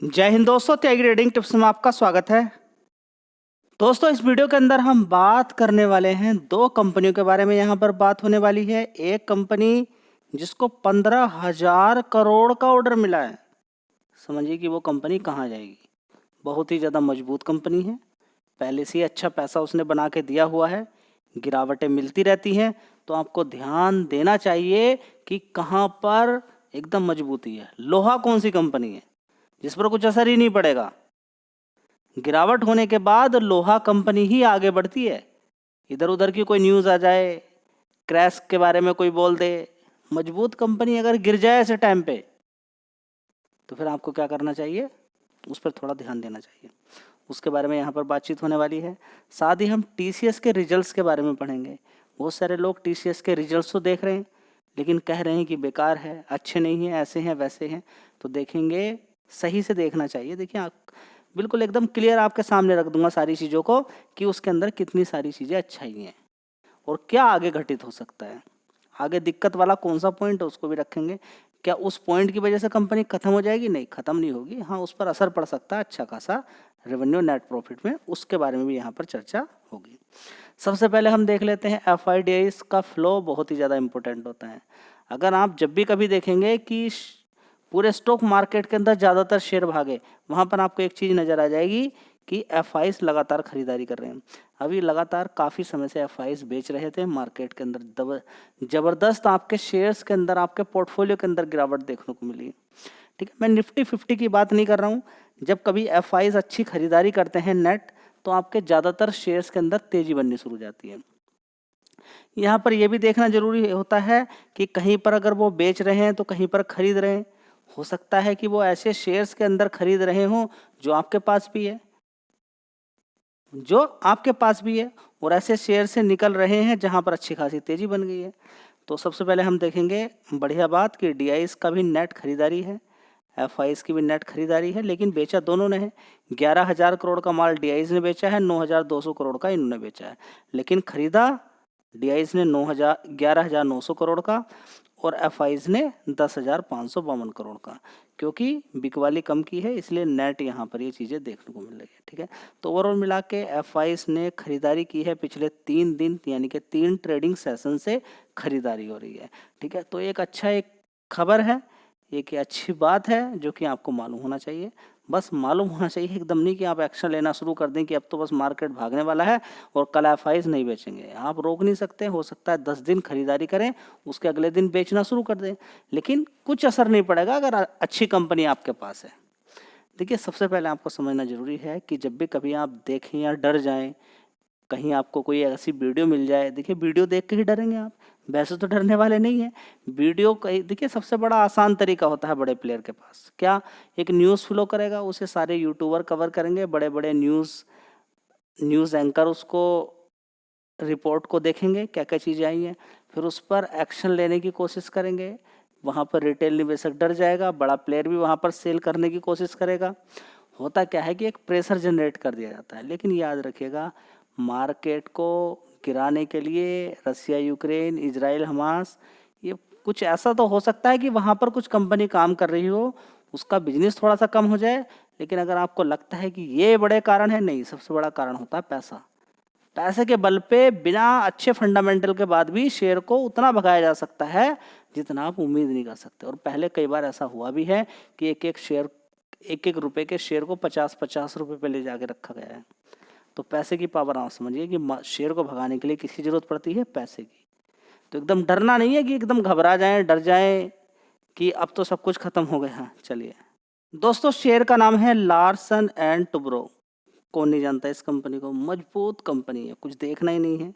जय हिंद दोस्तों, त्यागी trading tips में आपका स्वागत है। दोस्तों, इस वीडियो के अंदर हम बात करने वाले हैं दो कंपनियों के बारे में। यहाँ पर बात होने वाली है एक कंपनी जिसको 15,000 करोड़ का ऑर्डर मिला है। समझिए कि वो कंपनी कहाँ जाएगी। बहुत ही ज़्यादा मजबूत कंपनी है, पहले से ही अच्छा पैसा उसने बना के दिया हुआ है, गिरावटें मिलती रहती हैं, तो आपको ध्यान देना चाहिए कि कहाँ पर एकदम मजबूती है। लोहा कौन सी कंपनी है जिस पर कुछ असर ही नहीं पड़ेगा। गिरावट होने के बाद लोहा कंपनी ही आगे बढ़ती है। इधर उधर की कोई न्यूज़ आ जाए, क्रैश के बारे में कोई बोल दे, मजबूत कंपनी अगर गिर जाए ऐसे टाइम पे, तो फिर आपको क्या करना चाहिए, उस पर थोड़ा ध्यान देना चाहिए। उसके बारे में यहाँ पर बातचीत होने वाली है। साथ ही हम टीसीएस के रिजल्ट्स के बारे में पढ़ेंगे। बहुत सारे लोग टीसीएस के रिजल्ट्स तो देख रहे हैं, लेकिन कह रहे हैं कि बेकार है, अच्छे नहीं हैं, ऐसे हैं वैसे हैं। तो देखेंगे, सही से देखना चाहिए। देखिए, आप बिल्कुल एकदम क्लियर आपके सामने रख दूंगा सारी चीज़ों को कि उसके अंदर कितनी सारी चीज़ें अच्छाई हैं और क्या आगे घटित हो सकता है। आगे दिक्कत वाला कौन सा पॉइंट है उसको भी रखेंगे। क्या उस पॉइंट की वजह से कंपनी खत्म हो जाएगी? नहीं, खत्म नहीं होगी। हाँ, उस पर असर पड़ सकता है अच्छा खासा रेवेन्यू, नेट प्रॉफिट में, उसके बारे में भी यहाँ पर चर्चा होगी। सबसे पहले हम देख लेते हैं एफआईडीआईस का फ्लो। बहुत ही ज़्यादा इंपॉर्टेंट होता है। अगर आप जब भी कभी देखेंगे कि पूरे स्टॉक मार्केट के अंदर ज़्यादातर शेयर भागे, वहाँ पर आपको एक चीज़ नज़र आ जाएगी कि एफआईस लगातार खरीदारी कर रहे हैं। अभी लगातार काफ़ी समय से एफआईस बेच रहे थे मार्केट के अंदर। ज़बरदस्त आपके शेयर्स के अंदर, आपके पोर्टफोलियो के अंदर गिरावट देखने को मिली। ठीक है, मैं निफ्टी 50 की बात नहीं कर रहा हूँ। जब कभी एफआईस अच्छी खरीदारी करते हैं नेट, तो आपके ज़्यादातर शेयर्स के अंदर तेज़ी बननी शुरू हो जाती है। यहाँ पर यह भी देखना जरूरी होता है कि कहीं पर अगर वो बेच रहे हैं तो कहीं पर खरीद रहे हैं। हो सकता है कि वो ऐसे शेयर्स के अंदर खरीद रहे हों जो आपके पास भी है, और ऐसे शेयर से निकल रहे हैं जहां पर अच्छी खासी तेजी बन गई है। तो सबसे पहले हम देखेंगे बढ़िया बात कि डीआईएस का भी नेट खरीदारी है, एफआईएस की भी नेट खरीदारी है, लेकिन बेचा दोनों ने है। 11,000 करोड़ का माल डीआईएस ने बेचा है, 9,200 करोड़ का इन्होंने बेचा है। लेकिन खरीदा डीआईएस ने 11,900 करोड़ का और एफआईएस ने 10,552 करोड़ का। क्योंकि बिकवाली कम की है, इसलिए नेट यहाँ पर ये चीज़ें देखने को मिल रही है। ठीक है, तो ओवरऑल मिला के एफआईएस ने खरीदारी की है पिछले 3 दिन, यानी कि 3 ट्रेडिंग सेशन से खरीदारी हो रही है। ठीक है, तो एक खबर है, एक अच्छी बात है जो कि आपको मालूम होना चाहिए। बस मालूम होना चाहिए, एकदम नहीं कि आप एक्शन लेना शुरू कर दें कि अब तो बस मार्केट भागने वाला है और कल एफआईएस नहीं बेचेंगे। आप रोक नहीं सकते। हो सकता है 10 दिन खरीदारी करें, उसके अगले दिन बेचना शुरू कर दें, लेकिन कुछ असर नहीं पड़ेगा अगर अच्छी कंपनी आपके पास है। देखिए, सबसे पहले आपको समझना जरूरी है कि जब भी कभी आप देखें या डर जाएं, कहीं आपको कोई ऐसी वीडियो मिल जाए, देखिए वीडियो देख के ही डरेंगे आप, वैसे तो डरने वाले नहीं है। वीडियो कहीं देखिए, सबसे बड़ा आसान तरीका होता है बड़े प्लेयर के पास, क्या, एक न्यूज़ फ्लो करेगा, उसे सारे यूट्यूबर कवर करेंगे, बड़े बड़े न्यूज़ एंकर उसको रिपोर्ट को देखेंगे क्या क्या चीज़ें आई हैं, फिर उस पर एक्शन लेने की कोशिश करेंगे। वहाँ पर रिटेल निवेशक डर जाएगा, बड़ा प्लेयर भी वहाँ पर सेल करने की कोशिश करेगा। होता क्या है कि एक प्रेशर जनरेट कर दिया जाता है। लेकिन याद रखिएगा, मार्केट को गिराने के लिए रसिया यूक्रेन, इजराइल हमास, ये कुछ ऐसा तो हो सकता है कि वहाँ पर कुछ कंपनी काम कर रही हो, उसका बिजनेस थोड़ा सा कम हो जाए। लेकिन अगर आपको लगता है कि ये बड़े कारण है, नहीं, सबसे बड़ा कारण होता है पैसा। पैसे के बल पे बिना अच्छे फंडामेंटल के बाद भी शेयर को उतना भगाया जा सकता है जितना आप उम्मीद नहीं कर सकते। और पहले कई बार ऐसा हुआ भी है कि एक एक रुपए के शेयर को 50-50 रुपए पे ले जाके रखा गया है। तो पैसे की पावर आप समझिए कि शेयर को भगाने के लिए किसकी जरूरत पड़ती है? पैसे की। तो एकदम डरना नहीं है कि एकदम घबरा जाएं, डर जाएं कि अब तो सब कुछ खत्म हो गया। चलिए दोस्तों, शेयर का नाम है लार्सन एंड टुब्रो। कौन नहीं जानता इस कंपनी को? मजबूत कंपनी है, कुछ देखना ही नहीं है।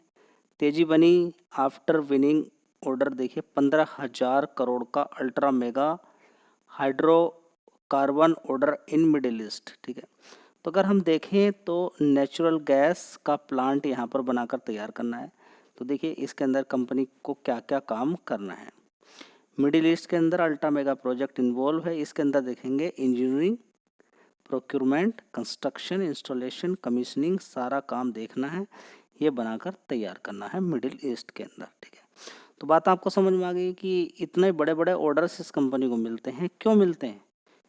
तेजी बनी आफ्टर विनिंग ऑर्डर। देखिए, 15,000 करोड़ का ultra mega hydrocarbon order in middle east. ठीक है, तो अगर हम देखें तो नेचुरल गैस का प्लांट यहाँ पर बनाकर तैयार करना है। तो देखिए, इसके अंदर कंपनी को क्या क्या काम करना है। मिडिल ईस्ट के अंदर अल्ट्रा मेगा प्रोजेक्ट इन्वॉल्व है। इसके अंदर देखेंगे engineering, procurement, construction, installation, commissioning, सारा काम देखना है, ये बनाकर तैयार करना है मिडिल ईस्ट के अंदर। ठीक है, तो बात आपको समझ में आ गई कि इतने बड़े बड़े ऑर्डर्स इस कंपनी को मिलते हैं। क्यों मिलते हैं?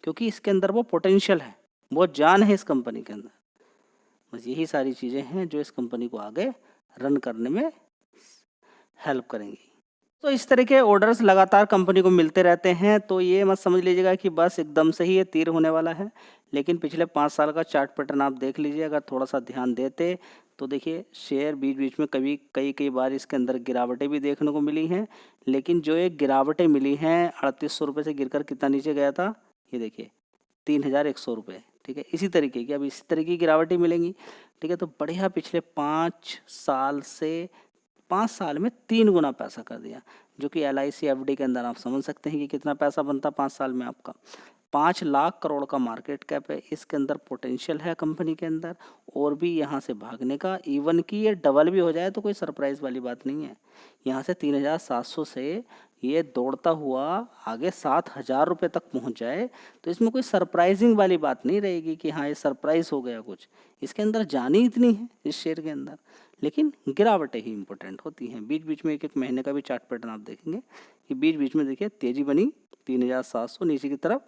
क्योंकि इसके अंदर वो पोटेंशियल है, वो जान है इस कंपनी के अंदर। बस यही सारी चीज़ें हैं जो इस कंपनी को आगे रन करने में हेल्प करेंगी। तो इस तरह के ऑर्डर्स लगातार कंपनी को मिलते रहते हैं, तो ये मत समझ लीजिएगा कि बस एकदम से ही ये तीर होने वाला है। लेकिन पिछले 5 साल का चार्ट पैटर्न आप देख लीजिए, अगर थोड़ा सा ध्यान देते तो देखिए शेयर बीच बीच में कभी कई बार इसके अंदर गिरावटें भी देखने को मिली हैं। लेकिन जो ये गिरावटें मिली हैं 3800 रुपये से गिरकर कितना नीचे गया था, ये देखिए 3100 रुपये। ठीक है, इसी तरीके की अब इसी तरीके की गिरावटें मिलेंगी। ठीक है, तो बढ़िया पिछले 5 साल से 5 साल में 3 गुना पैसा कर दिया, जो कि LIC FD के अंदर आप समझ सकते हैं कि कितना पैसा बनता 5 साल में आपका। 5 लाख करोड़ का मार्केट कैप है, इसके अंदर पोटेंशियल है कंपनी के अंदर और भी यहाँ से भागने का। इवन कि ये डबल भी हो जाए तो कोई सरप्राइज वाली बात नहीं है। यहाँ से 3700 से ये दौड़ता हुआ आगे 7000 रुपये तक पहुँच जाए तो इसमें कोई सरप्राइजिंग वाली बात नहीं रहेगी कि हाँ ये सरप्राइज हो गया कुछ। इसके अंदर जान ही इतनी है इस शेयर के अंदर, लेकिन गिरावटें ही इंपॉर्टेंट होती हैं। बीच बीच में एक एक महीने का भी चार्ट पैटर्न आप देखेंगे कि बीच बीच में देखिए तेजी बनी 3700, नीचे की तरफ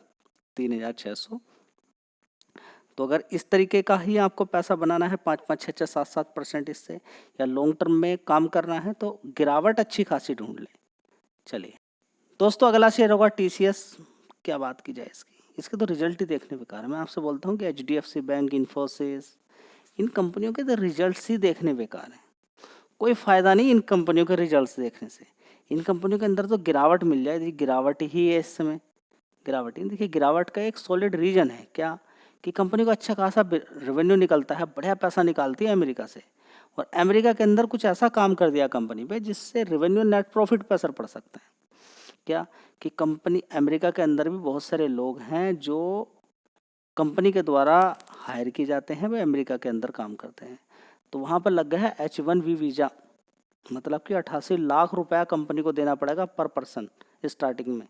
3600। तो अगर इस तरीके का ही आपको पैसा बनाना है 5-5, 6-6, 7-7% इससे, या लॉन्ग टर्म में काम करना है तो गिरावट अच्छी खासी ढूंढ ले। चलिए दोस्तों, अगला शेयर होगा TCS। क्या बात की जाए इसके तो रिजल्ट ही देखने बेकार है। मैं आपसे बोलता हूँ कि HDFC बैंक, इन्फोसिस, इन कंपनियों के तो रिजल्ट्स ही देखने बेकार हैं। कोई फ़ायदा नहीं इन कंपनियों के रिजल्ट्स देखने से। इन कंपनियों के अंदर तो गिरावट मिल जाए, गिरावट ही है इस समय। गिरावट ही देखिए, गिरावट का एक सॉलिड रीजन है क्या कि कंपनी को अच्छा खासा रेवेन्यू निकलता है, बढ़िया पैसा निकालती है अमेरिका से, और अमेरिका के अंदर कुछ ऐसा काम कर दिया कंपनी पे जिससे रेवेन्यू नेट प्रॉफिट पर असर पड़ सकता है। क्या कि कंपनी अमेरिका के अंदर भी बहुत सारे लोग हैं जो कंपनी के द्वारा हायर किए जाते हैं, वे अमेरिका के अंदर काम करते हैं। तो वहाँ पर लग गया है H1B वीज़ा, मतलब कि 88 लाख रुपया कंपनी को देना पड़ेगा पर पर्सन स्टार्टिंग में।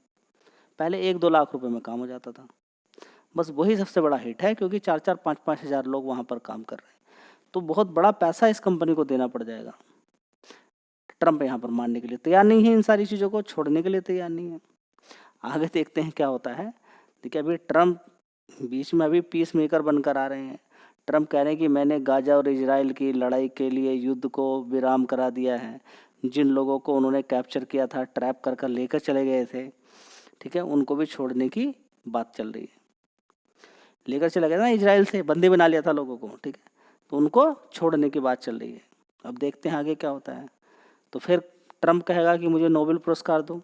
पहले 1-2 लाख रुपए में काम हो जाता था। बस वही सबसे बड़ा हिट है क्योंकि 4-4, 5-5 हज़ार लोग वहाँ पर काम कर रहे हैं, तो बहुत बड़ा पैसा इस कंपनी को देना पड़ जाएगा। ट्रंप यहाँ पर मानने के लिए तैयार नहीं है, इन सारी चीज़ों को छोड़ने के लिए तैयार नहीं है। आगे देखते हैं क्या होता है। देखिए अभी ट्रंप बीच में अभी पीस मेकर बनकर आ रहे हैं। ट्रंप कह रहे हैं कि मैंने गाजा और इजराइल की लड़ाई के लिए युद्ध को विराम करा दिया है। जिन लोगों को उन्होंने कैप्चर किया था, ट्रैप कर कर लेकर चले गए थे, ठीक है, उनको भी छोड़ने की बात चल रही है। लेकर चला गया ना इजराइल से, बंदी बना लिया था लोगों को, ठीक है, तो उनको छोड़ने की बात चल रही है। अब देखते हैं आगे क्या होता है। तो फिर ट्रंप कहेगा कि मुझे नोबेल पुरस्कार दो।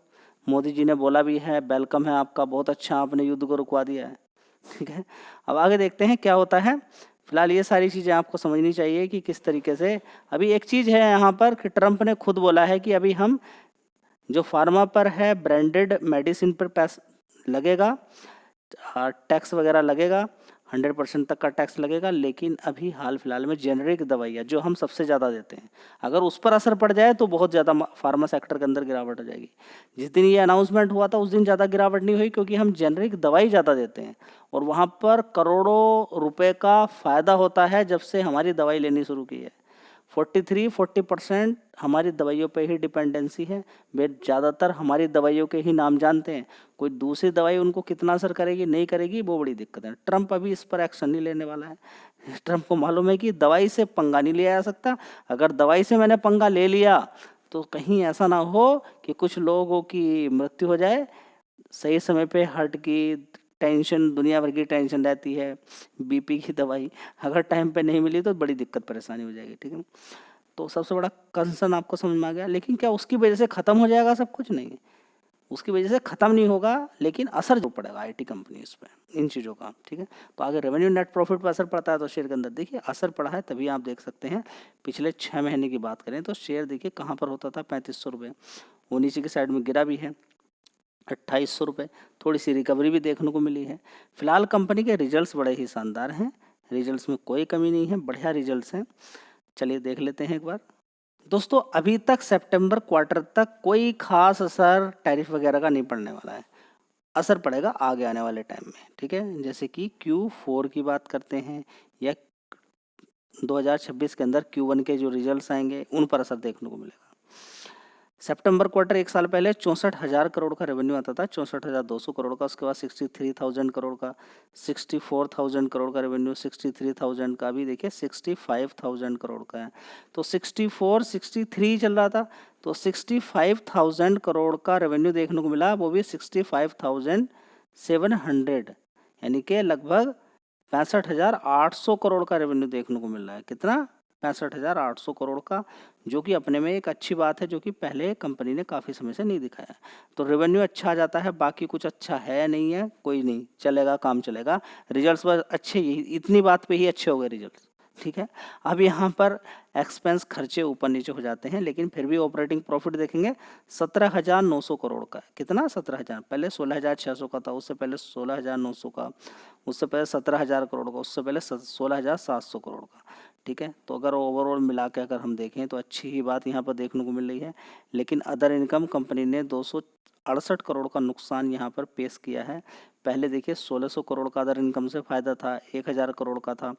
मोदी जी ने बोला भी है वेलकम है आपका, बहुत अच्छा आपने युद्ध को रुकवा दिया है, ठीक है। अब आगे देखते हैं क्या होता है। फिलहाल ये सारी चीज़ें आपको समझनी चाहिए कि किस तरीके से। अभी एक चीज़ है यहाँ पर कि ट्रंप ने खुद बोला है कि अभी हम जो फार्मा पर है, ब्रांडेड मेडिसिन पर पैसा लगेगा, टैक्स वगैरह लगेगा, 100% तक का टैक्स लगेगा। लेकिन अभी हाल फिलहाल में जेनरिक दवाइयाँ जो हम सबसे ज़्यादा देते हैं, अगर उस पर असर पड़ जाए तो बहुत ज़्यादा फार्मा सेक्टर के अंदर गिरावट हो जाएगी। जिस दिन ये अनाउंसमेंट हुआ था उस दिन ज़्यादा गिरावट नहीं हुई क्योंकि हम जेनरिक दवाई ज़्यादा देते हैं और वहाँ पर करोड़ों रुपए का फ़ायदा होता है जब से हमारी दवाई लेनी शुरू की है। 43-40% हमारी दवाइयों पे ही डिपेंडेंसी है। वे ज़्यादातर हमारी दवाइयों के ही नाम जानते हैं। कोई दूसरी दवाई उनको कितना असर करेगी नहीं करेगी वो बड़ी दिक्कत है। ट्रंप अभी इस पर एक्शन नहीं लेने वाला है। ट्रंप को मालूम है कि दवाई से पंगा नहीं लिया जा सकता। अगर दवाई से मैंने पंगा ले लिया तो कहीं ऐसा ना हो कि कुछ लोगों की मृत्यु हो जाए। सही समय पे हार्ट की टेंशन, दुनिया भर की टेंशन रहती है, बीपी की दवाई अगर टाइम पे नहीं मिली तो बड़ी दिक्कत परेशानी हो जाएगी, ठीक है। तो सबसे बड़ा कंसर्न आपको समझ में आ गया। लेकिन क्या उसकी वजह से ख़त्म हो जाएगा सब कुछ? नहीं, उसकी वजह से ख़त्म नहीं होगा, लेकिन असर जो पड़ेगा आईटी कंपनीज पे इन चीज़ों का, ठीक है। तो आगे रेवेन्यू नेट प्रॉफिट पर असर पड़ता है तो शेयर के अंदर देखिए असर पड़ा है। तभी आप देख सकते हैं पिछले 6 महीने की बात करें तो शेयर देखिए कहाँ पर होता था 3500 रुपये, वो नीचे की साइड में गिरा भी है 2800 रुपये। थोड़ी सी रिकवरी भी देखने को मिली है। फिलहाल कंपनी के रिजल्ट्स बड़े ही शानदार हैं, रिजल्ट्स में कोई कमी नहीं है, बढ़िया रिजल्ट्स हैं। चलिए देख लेते हैं एक बार। दोस्तों अभी तक सितंबर क्वार्टर तक कोई खास असर टैरिफ वगैरह का नहीं पड़ने वाला है। असर पड़ेगा आगे आने वाले टाइम में, ठीक है। जैसे कि Q4 की बात करते हैं या 2026 के अंदर Q1 के जो रिजल्ट्स आएंगे उन पर असर देखने को मिलेगा। सितंबर क्वार्टर एक साल पहले 64,000 करोड़ का रेवेन्यू आता था, 64,200 करोड़ का, उसके बाद 63,000 करोड़ का, 64,000 करोड़ का रेवेन्यू, 63,000 का, भी देखिए 65,000 करोड़ का है। तो 64, 63 चल रहा था, तो 65,000 करोड़ का रेवेन्यू देखने को मिला, वो भी 65,700, यानी कि लगभग 65,800 करोड़ का रेवेन्यू देखने को मिल रहा है। कितना? 65,800 करोड़ का, जो कि अपने में एक अच्छी बात है, जो कि पहले कंपनी ने काफ़ी समय से नहीं दिखाया। तो रेवेन्यू अच्छा आ जाता है, बाकी कुछ अच्छा है नहीं है, कोई नहीं, चलेगा, काम चलेगा। रिजल्ट्स बस अच्छे, ही इतनी बात पे ही अच्छे हो गए रिजल्ट्स, ठीक है। अब यहाँ पर एक्सपेंस खर्चे ऊपर नीचे हो जाते हैं, लेकिन फिर भी ऑपरेटिंग प्रॉफिट देखेंगे 17,900 करोड़ का। कितना? 17,000, पहले 16,600 का था, उससे पहले 16,900 का, उससे पहले 17,000 करोड़ का, उससे पहले 16,700 करोड़ का, ठीक है। तो अगर ओवरऑल मिला के अगर हम देखें तो अच्छी ही बात यहाँ पर देखने को मिल रही है। लेकिन अदर इनकम कंपनी ने 268 करोड़ का नुकसान यहाँ पर पेश किया है। पहले देखिए 1600 करोड़ का अदर इनकम से फ़ायदा था, 1000 करोड़ का था,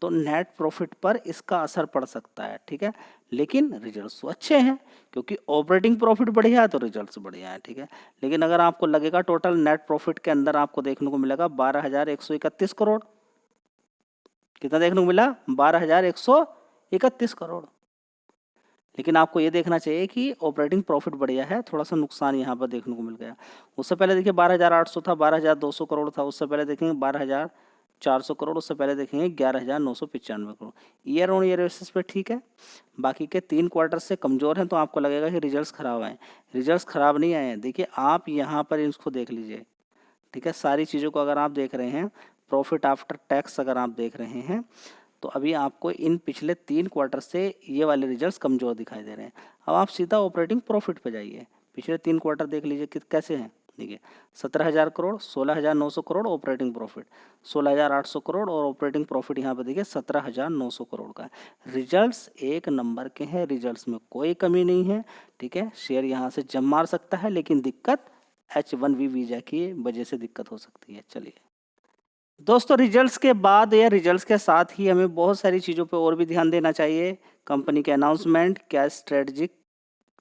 तो नेट प्रॉफिट पर इसका असर पड़ सकता है, ठीक है। लेकिन रिजल्ट्स तो अच्छे हैं, क्योंकि ऑपरेटिंग प्रॉफिट बढ़िया है तो रिजल्ट्स बढ़िया है, ठीक है। लेकिन अगर आपको लगेगा टोटल नेट प्रॉफिट के अंदर आपको देखने को मिलेगा 12,131 करोड़। कितना देखने को मिला? 12,131 करोड़। लेकिन आपको ये देखना चाहिए कि ऑपरेटिंग प्रॉफिट बढ़िया है, थोड़ा सा नुकसान यहाँ पर देखने को मिल गया। उससे पहले देखिए 12,800 था, 12,200 करोड़ था, उससे पहले देखेंगे 12,400 करोड़, उससे पहले देखेंगे 11,995 crore. Year on year basis पे ठीक है, बाकी के 3 क्वार्टर से कमज़ोर हैं, तो आपको लगेगा कि रिजल्ट्स ख़राब आए। रिजल्ट्स ख़राब नहीं आए हैं, देखिए आप यहाँ पर इसको देख लीजिए, ठीक है। सारी चीज़ों को अगर आप देख रहे हैं, प्रॉफिट आफ्टर टैक्स अगर आप देख रहे हैं, तो अभी आपको इन पिछले 3 क्वार्टर से ये वाले रिजल्ट्स कमज़ोर दिखाई दे रहे हैं। अब आप सीधा ऑपरेटिंग प्रॉफिट पे जाइए, पिछले 3 क्वार्टर देख लीजिए कि कैसे हैं। देखिए 17,000 करोड़, 16,900 करोड़ ऑपरेटिंग प्रॉफिट, 16,800 करोड़, और ऑपरेटिंग प्रॉफिट यहाँ पे देखिए 17,900 करोड़ का है। रिजल्ट्स एक नंबर के हैं, रिजल्ट्स में कोई कमी नहीं है, ठीक है। शेयर यहाँ से जम मार सकता है, लेकिन दिक्कत H1B वीज़ा की वजह से दिक्कत हो सकती है। चलिए दोस्तों, रिजल्ट्स के बाद या रिजल्ट्स के साथ ही हमें बहुत सारी चीज़ों पे और भी ध्यान देना चाहिए। कंपनी के अनाउंसमेंट, क्या स्ट्रेटजिक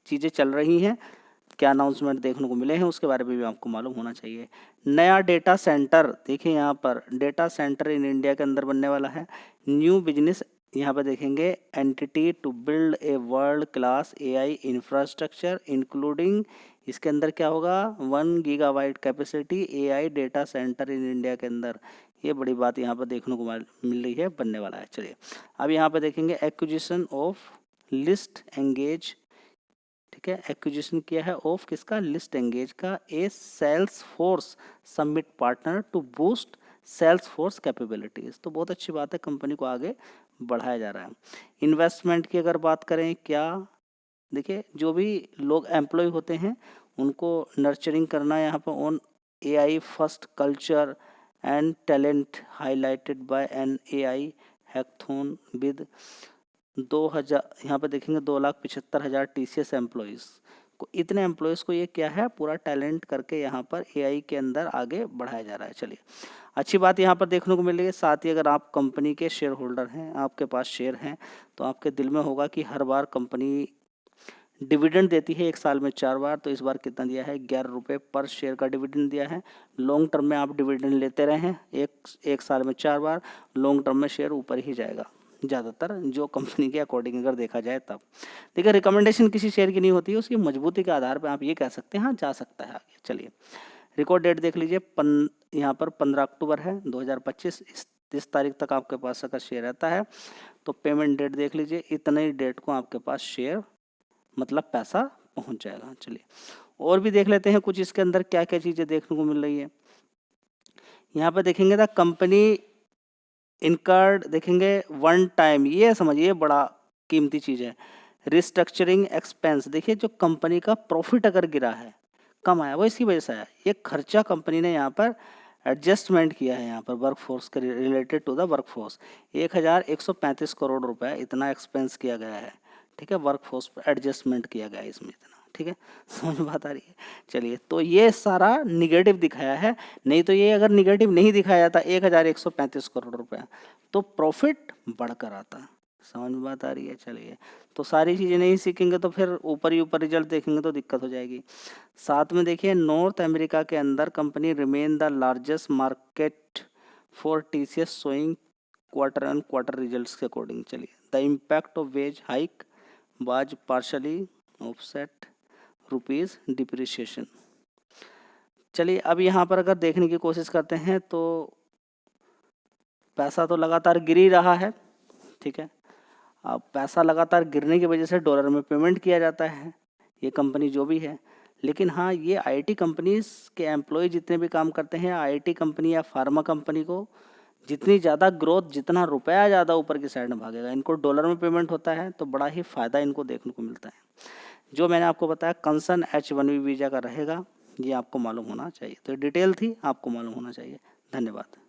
चीज़ें चल रही हैं, क्या अनाउंसमेंट देखने को मिले हैं, उसके बारे में भी आपको मालूम होना चाहिए। नया डेटा सेंटर, देखिए यहाँ पर डेटा सेंटर इन इंडिया के अंदर बनने वाला है। न्यू बिजनेस, यहाँ पर देखेंगे entity to build a world class AI infrastructure including, इसके अंदर क्या होगा? 1 gigabyte capacity AI data centre in India के अंदर। ये बड़ी बात यहाँ पर देखने को मिल रही है, बनने वाला है। चलिए अब यहाँ पर देखेंगे एक्विजिशन ऑफ लिस्ट एंगेज, ठीक है। एक्विजिशन किया है ऑफ किसका? लिस्ट एंगेज का, a Salesforce summit partner to boost Salesforce capabilities. तो बहुत अच्छी बात है, कंपनी को आगे बढ़ाया जा रहा है। इन्वेस्टमेंट की अगर बात करें, क्या देखिए जो भी लोग एम्प्लॉय होते हैं उनको नर्चरिंग करना, यहाँ पर on AI first culture and talent highlighted by an AI hackathon with 2,000, यहाँ पर देखेंगे 2,75,000 TCS एम्प्लॉयज़ को, इतने एम्प्लॉयज़ को ये क्या है पूरा टैलेंट करके यहाँ पर AI के अंदर आगे बढ़ाया जा रहा है। चलिए अच्छी बात यहाँ पर देखने को मिल रही है। साथ ही अगर आप कंपनी के शेयर होल्डर हैं, आपके पास शेयर हैं, तो आपके दिल में होगा कि हर बार कंपनी डिविडेंड देती है एक साल में 4 बार, तो इस बार कितना दिया है? 11 रुपये पर शेयर का डिविडेंड दिया है। लॉन्ग टर्म में आप डिविडेंड लेते रहे हैं, एक साल में 4 बार, लॉन्ग टर्म में शेयर ऊपर ही जाएगा ज़्यादातर, जो कंपनी के अकॉर्डिंग अगर देखा जाए तब। देखिए रिकमेंडेशन किसी शेयर की नहीं होती है, उसकी मजबूती के आधार पर आप ये कह सकते हैं हाँ जा सकता है आगे। चलिए रिकॉर्ड डेट देख लीजिए, यहाँ पर 15 अक्टूबर है 2025, इस तारीख तक आपके पास अगर शेयर रहता है तो पेमेंट डेट देख लीजिए, इतने डेट को आपके पास शेयर मतलब पैसा पहुंच जाएगा। चलिए और भी देख लेते हैं कुछ इसके अंदर क्या क्या चीज़ें देखने को मिल रही है। यहाँ पे देखेंगे द कंपनी इनकर्ड, देखेंगे 1 टाइम, ये समझिए बड़ा कीमती चीज़ है, रिस्ट्रक्चरिंग एक्सपेंस। देखिए जो कंपनी का प्रॉफिट अगर गिरा है, कम आया, वो इसकी वजह से आया। ये खर्चा कंपनी ने यहाँ पर एडजस्टमेंट किया है, यहाँ पर वर्कफोर्स के related to the workforce 1,135 crore रुपए इतना एक्सपेंस किया गया है, ठीक है। वर्कफोर्स पर एडजस्टमेंट किया गया है इसमें इतना, ठीक है। समझ में बात आ रही है? चलिए तो ये सारा निगेटिव दिखाया है, नहीं तो ये अगर निगेटिव नहीं दिखाया था 1,135 करोड़ रुपए, तो प्रॉफिट बढ़कर आता। समझ में बात आ रही है? चलिए, तो सारी चीज़ें नहीं सीखेंगे तो फिर ऊपर ही ऊपर रिजल्ट देखेंगे तो दिक्कत हो जाएगी। साथ में देखिए, नॉर्थ अमेरिका के अंदर company remain the largest market for TCS showing quarter and quarter results के अकॉर्डिंग। चलिए, the impact of wage hike was partially offset rupees depreciation. चलिए, अब यहाँ पर अगर देखने की कोशिश करते हैं तो पैसा तो लगातार गिर ही रहा है, ठीक है। अब पैसा लगातार गिरने की वजह से डॉलर में पेमेंट किया जाता है, ये कंपनी जो भी है। लेकिन हाँ, ये आईटी कंपनीज के एम्प्लॉय जितने भी काम करते हैं, आईटी कंपनी या फार्मा कंपनी को जितनी ज़्यादा ग्रोथ, जितना रुपया ज़्यादा ऊपर की साइड में भागेगा, इनको डॉलर में पेमेंट होता है तो बड़ा ही फ़ायदा इनको देखने को मिलता है। जो मैंने आपको बताया कंसर्न H1B वीज़ा का रहेगा, ये आपको मालूम होना चाहिए। तो डिटेल थी, आपको मालूम होना चाहिए। धन्यवाद।